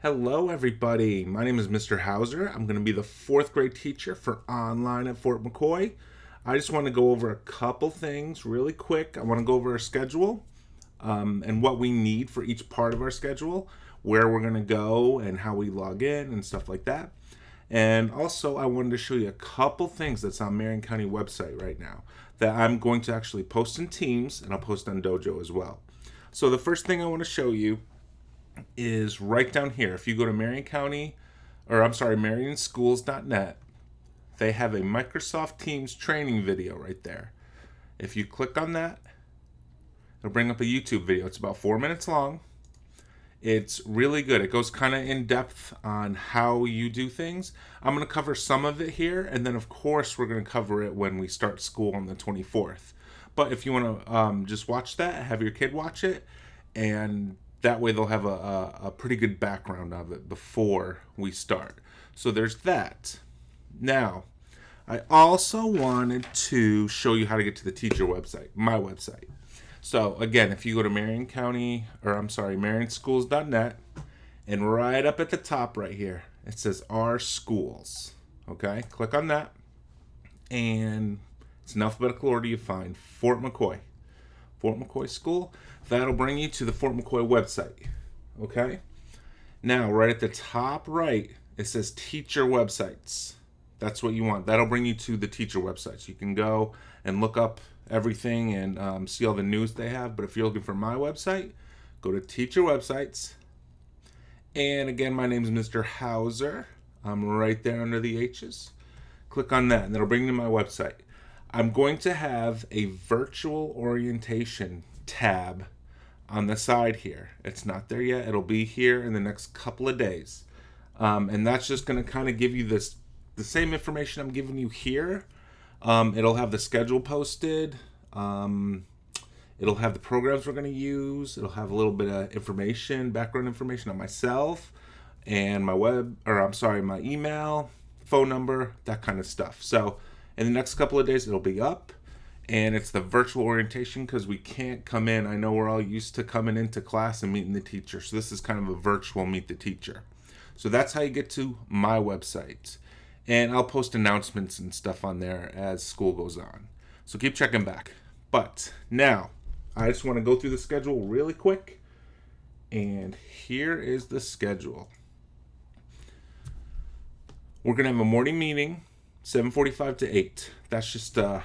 Hello, everybody. My name is Mr. Hauser. I'm going to be the fourth grade teacher for online at Fort McCoy. I just want to go over a couple things really quick. I want to go over our schedule and what we need for each part of our schedule, where we're going to go and how we log in and stuff like that. And also, I wanted to show you a couple things that's on Marion County website right now that I'm going to actually post in Teams, and I'll post on Dojo as well. So the first thing I want to show you is right down here. If you go to MarionSchools.net, they have a Microsoft Teams training video right there. If you click on that, it'll bring up a YouTube video. It's about 4 minutes long. It's really good. It goes kind of in depth on how you do things. I'm going to cover some of it here, and then of course we're going to cover it when we start school on the 24th. But if you want to just watch that, have your kid watch it, and that way they'll have a pretty good background of it before we start. So there's that. Now, I also wanted to show you how to get to the teacher website, my website. So again, if you go to MarionSchools.net, and right up at the top right here, it says Our Schools. Okay, click on that, and it's in alphabetical order. You find Fort McCoy School. That'll bring you to the Fort McCoy website. Okay? Now, right at the top right, it says Teacher Websites. That's what you want. That'll bring you to the teacher websites. You can go and look up everything and see all the news they have. But if you're looking for my website, go to Teacher Websites. And again, my name is Mr. Hauser. I'm right there under the H's. Click on that, and that'll bring you to my website. I'm going to have a virtual orientation tab on the side here. It's not there yet. It'll be here in the next couple of days. And that's just going to kind of give you the same information I'm giving you here. It'll have the schedule posted. It'll have the programs we're going to use. It'll have a little bit of information, background information on myself and my my email, phone number, that kind of stuff. So in the next couple of days, it'll be up, and it's the virtual orientation because we can't come in. I know we're all used to coming into class and meeting the teacher, so this is kind of a virtual meet the teacher. So that's how you get to my website, and I'll post announcements and stuff on there as school goes on. So keep checking back. But now, I just want to go through the schedule really quick, and here is the schedule. We're going to have a morning meeting, 7:45 to 8. That's just, hey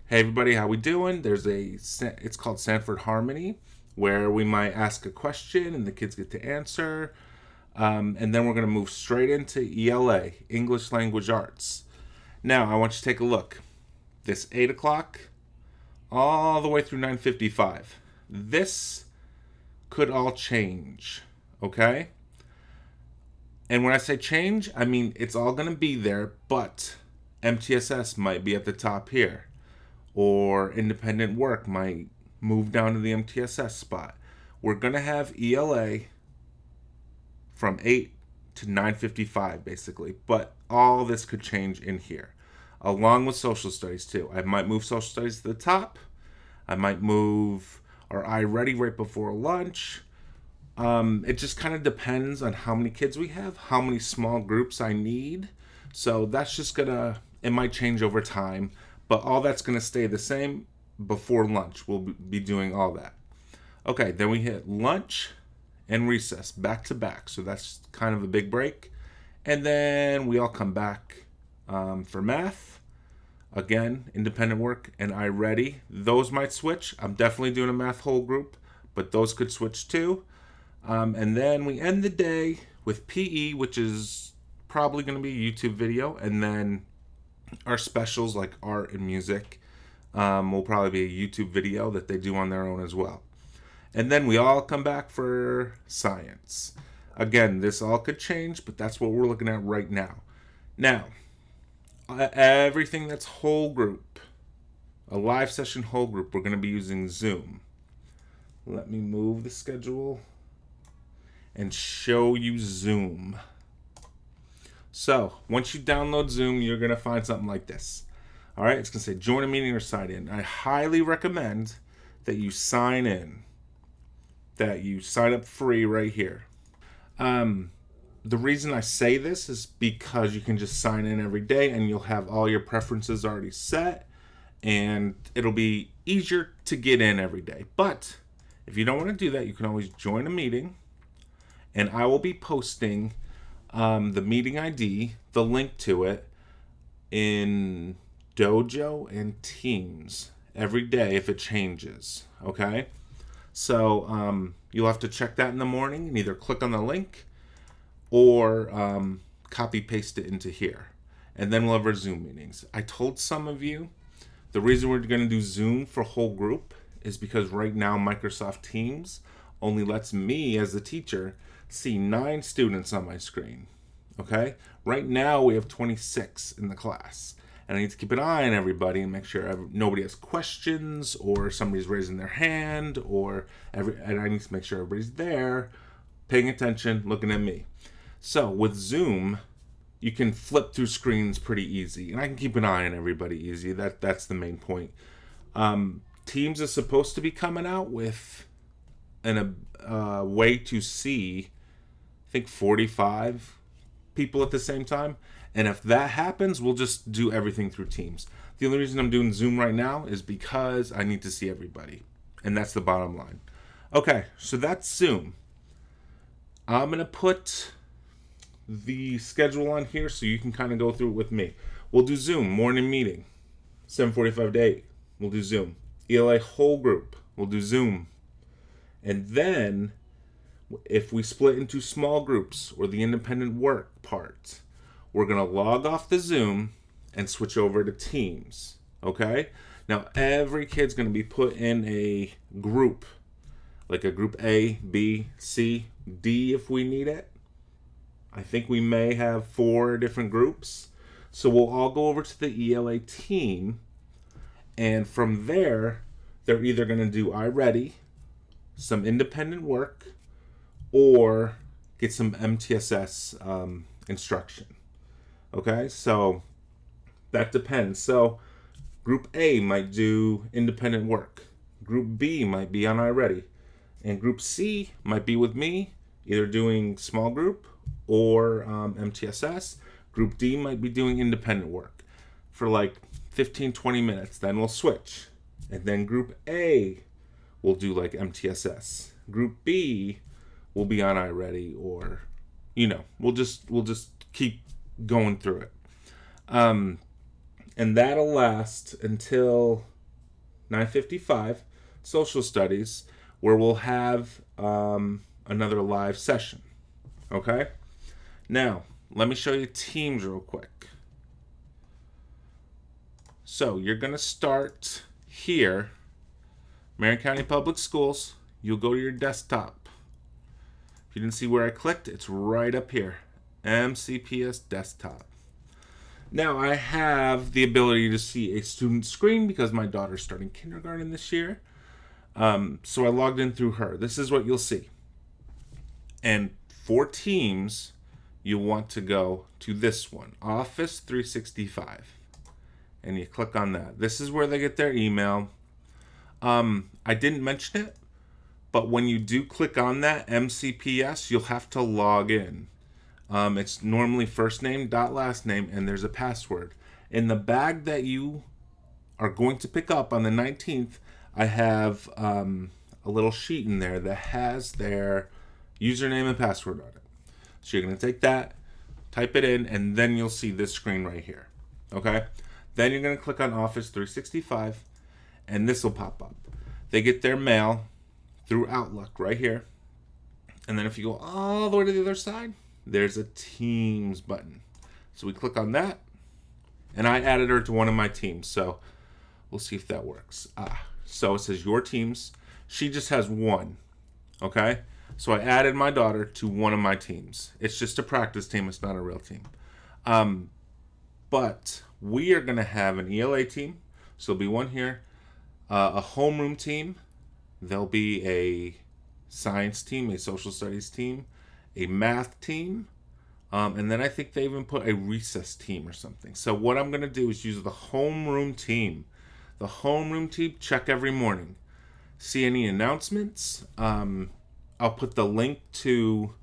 everybody, how we doing? It's called Sanford Harmony, where we might ask a question and the kids get to answer. And then we're going to move straight into ELA, English Language Arts. Now, I want you to take a look. This 8 o'clock, all the way through 9:55. This could all change, okay? And when I say change, I mean it's all going to be there, but MTSS might be at the top here, or independent work might move down to the MTSS spot. We're going to have ELA from 8 to 9:55 basically, but all this could change in here, along with social studies too. I might move social studies to the top. I might move our iReady right before lunch. It just kind of depends on how many kids we have, how many small groups I need. So that's just it might change over time, but all that's gonna stay the same before lunch. We'll be doing all that. Okay, then we hit lunch and recess back to back. So that's kind of a big break. And then we all come back for math. Again, independent work and iReady. Those might switch. I'm definitely doing a math whole group, but those could switch too. And then we end the day with PE, which is probably going to be a YouTube video. And then our specials like art and music will probably be a YouTube video that they do on their own as well. And then we all come back for science. Again, this all could change, but that's what we're looking at right now. Now, everything that's whole group, a live session whole group, we're going to be using Zoom. Let me move the schedule and show you Zoom. So, once you download Zoom, you're going to find something like this. All right, it's going to say join a meeting or sign in. I highly recommend that you sign in, that you sign up free right here. the reason I say this is because you can just sign in every day and you'll have all your preferences already set, and it'll be easier to get in every day. But if you don't want to do that, you can always join a meeting, and I will be posting the meeting ID, the link to it, in Dojo and Teams every day if it changes. Okay? So you'll have to check that in the morning and either click on the link or copy paste it into here. And then we'll have our Zoom meetings. I told some of you the reason we're going to do Zoom for whole group is because right now Microsoft Teams only lets me as the teacher see 9 students on my screen. Okay? Right now we have 26 in the class. And I need to keep an eye on everybody and make sure nobody has questions or somebody's raising their hand and I need to make sure everybody's there, paying attention, looking at me. So with Zoom, you can flip through screens pretty easy, and I can keep an eye on everybody easy. That's the main point. Teams is supposed to be coming out with a way to see, I think, 45 people at the same time. And if that happens, we'll just do everything through Teams. The only reason I'm doing Zoom right now is because I need to see everybody. And that's the bottom line. Okay, so that's Zoom. I'm going to put the schedule on here so you can kind of go through it with me. We'll do Zoom, morning meeting, 7:45 to 8. We'll do Zoom. ELA whole group, we'll do Zoom. And then, if we split into small groups or the independent work part, we're going to log off the Zoom and switch over to Teams. Okay? Now, every kid's going to be put in a group, like a group A, B, C, D if we need it. I think we may have 4 different groups. So we'll all go over to the ELA team, and from there, they're either going to do iReady, some independent work, or get some MTSS instruction. Okay, so that depends. So Group A might do independent work. Group B might be on iReady. And Group C might be with me, either doing small group or MTSS. Group D might be doing independent work for like 15, 20 minutes. Then we'll switch. And then Group A will do like MTSS. Group B will be on iReady, or, we'll just keep going through it. And that'll last until 9:55, social studies, where we'll have another live session. Okay? Now, let me show you Teams real quick. So, you're going to start here, Marion County Public Schools. You'll go to your desktop. If you didn't see where I clicked, it's right up here. MCPS desktop. Now I have the ability to see a student screen because my daughter's starting kindergarten this year. So I logged in through her. This is what you'll see. And for Teams, you'll want to go to this one, Office 365. And you click on that. This is where they get their email. I didn't mention it, but when you do click on that MCPS, you'll have to log in. It's normally first name dot last name, and there's a password. In the bag that you are going to pick up on the 19th, I have a little sheet in there that has their username and password on it. So you're going to take that, type it in, and then you'll see this screen right here. Okay? Then you're going to click on Office 365, and this will pop up. They get their mail through Outlook right here. And then if you go all the way to the other side, there's a Teams button. So we click on that, and I added her to one of my teams. So we'll see if that works. So it says your teams. She just has one. Okay? So I added my daughter to one of my teams. It's just a practice team. It's not a real team. But we are going to have an ELA team. So there'll be one here. A homeroom team. There'll be a science team, a social studies team, a math team, and then I think they even put a recess team or something. So what I'm going to do is use the homeroom team. The homeroom team, check every morning. See any announcements. I'll put the link to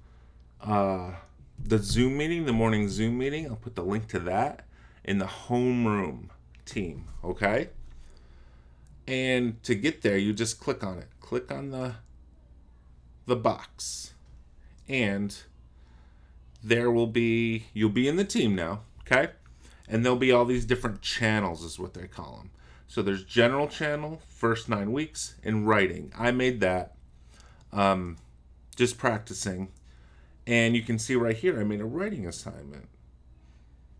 the Zoom meeting, the morning Zoom meeting, I'll put the link to that in the homeroom team, okay? And to get there, you just click on it. Click on the box. And you'll be in the team now, okay? And there'll be all these different channels is what they call them. So there's general channel, first 9 weeks, and writing. I made that just practicing. And you can see right here, I made a writing assignment.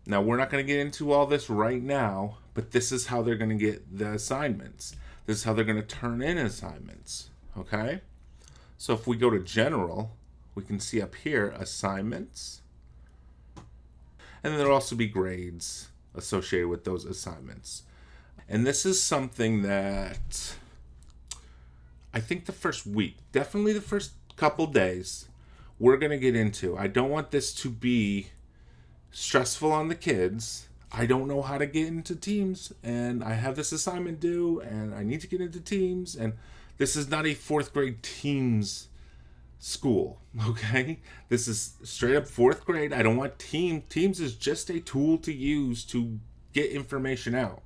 Now, we're not going to get into all this right now, but this is how they're going to get the assignments. This is how they're going to turn in assignments, okay? So if we go to general, we can see up here, assignments. And then there'll also be grades associated with those assignments. And this is something that I think the first week, definitely the first couple days, we're going to get into. I don't want this to be stressful on the kids. I don't know how to get into teams, and I have this assignment due, and I need to get into teams, and this is not a 4th grade teams school, okay? This is straight up 4th grade. I don't want teams is just a tool to use to get information out,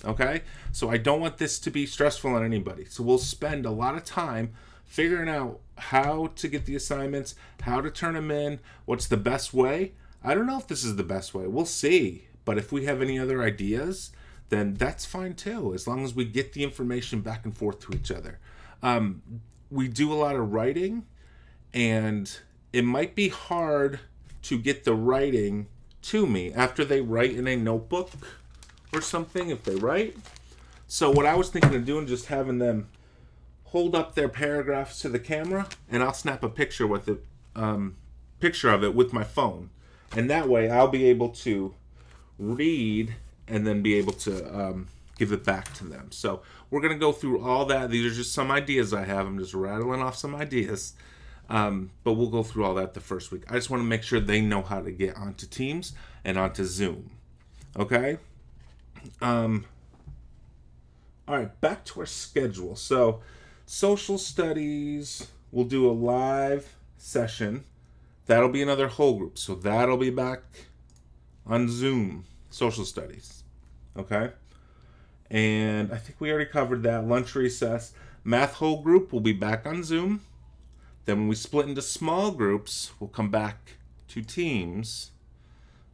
okay? So I don't want this to be stressful on anybody. So we'll spend a lot of time figuring out how to get the assignments, how to turn them in, what's the best way. I don't know if this is the best way. We'll see. But if we have any other ideas, then that's fine too, as long as we get the information back and forth to each other. We do a lot of writing, and it might be hard to get the writing to me after they write in a notebook or something, if they write. So what I was thinking of doing, just having them hold up their paragraphs to the camera, and I'll snap a picture with it, picture of it with my phone. And that way I'll be able to read and then be able to give it back to them. So we're going to go through all that. These are just some ideas I have. I'm just rattling off some ideas. But we'll go through all that the first week. I just want to make sure they know how to get onto Teams and onto Zoom. Okay? All right, back to our schedule. So social studies, we'll do a live session. That'll be another whole group. So that'll be back on Zoom, social studies. Okay? And I think we already covered that. Lunch recess. Math whole group will be back on Zoom. Then when we split into small groups, we'll come back to Teams.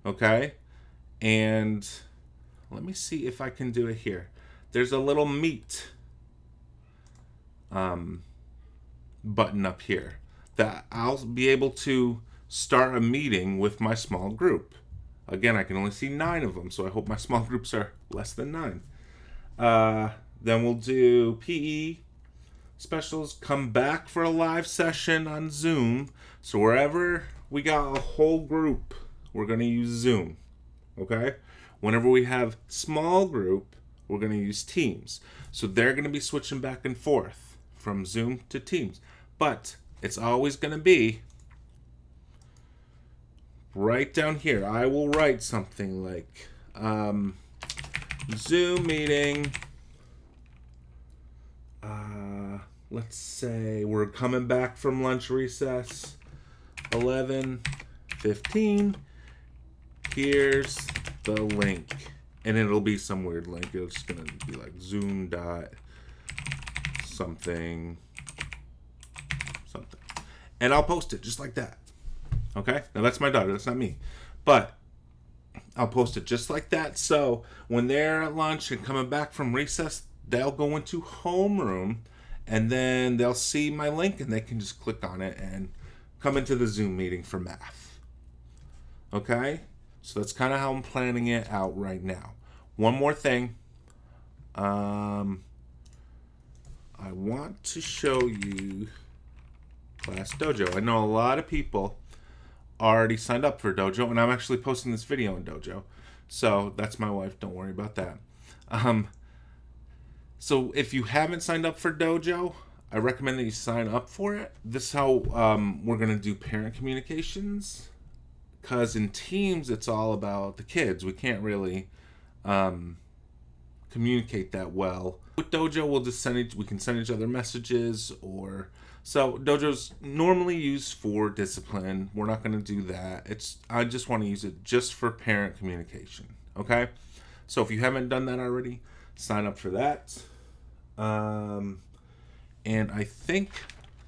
Okay? And let me see if I can do it here. There's a little meet button up here that I'll be able to start a meeting with my small group. Again, I can only see 9 of them, so I hope my small groups are less than 9. Then we'll do PE specials, come back for a live session on Zoom. So wherever we got a whole group, we're going to use Zoom. Okay? Whenever we have small group, we're going to use Teams. So they're going to be switching back and forth from Zoom to Teams. But it's always going to be right down here. I will write something like Zoom meeting. Let's say we're coming back from lunch recess, 11:15. Here's the link. And it'll be some weird link. It's going to be like Zoom dot something. And I'll post it just like that. Okay? Now that's my daughter. That's not me. But I'll post it just like that. So when they're at lunch and coming back from recess, they'll go into homeroom, and then they'll see my link, and they can just click on it and come into the Zoom meeting for math. Okay? So that's kind of how I'm planning it out right now. One more thing. I want to show you Class Dojo. I know a lot of people already signed up for Dojo, and I'm actually posting this video in Dojo. So that's my wife. Don't worry about that. So if you haven't signed up for Dojo, I recommend that you sign up for it. This is how we're going to do parent communications. Because in Teams, it's all about the kids. We can't really communicate that well. With Dojo, we can send each other messages, or So dojo's normally used for discipline. We're not going to do that. I just want to use it just for parent communication. Okay. So if you haven't done that already, sign up for that. And I think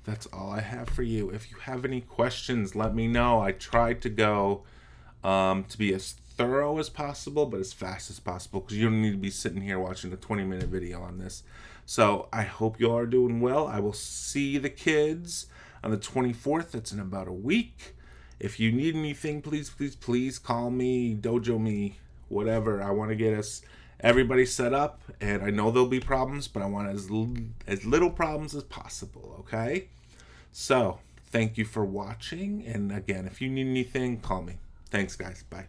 that's all I have for you. If you have any questions, let me know. I tried to go to be as thorough as possible, but as fast as possible, because you don't need to be sitting here watching a 20-minute video on this. So I hope you all are doing well. I will see the kids on the 24th. That's in about a week. If you need anything, please call me, dojo me, whatever. I want to get everybody set up, and I know there'll be problems, but I want as little problems as possible, okay? So thank you for watching, and again, if you need anything, call me. Thanks, guys. Bye.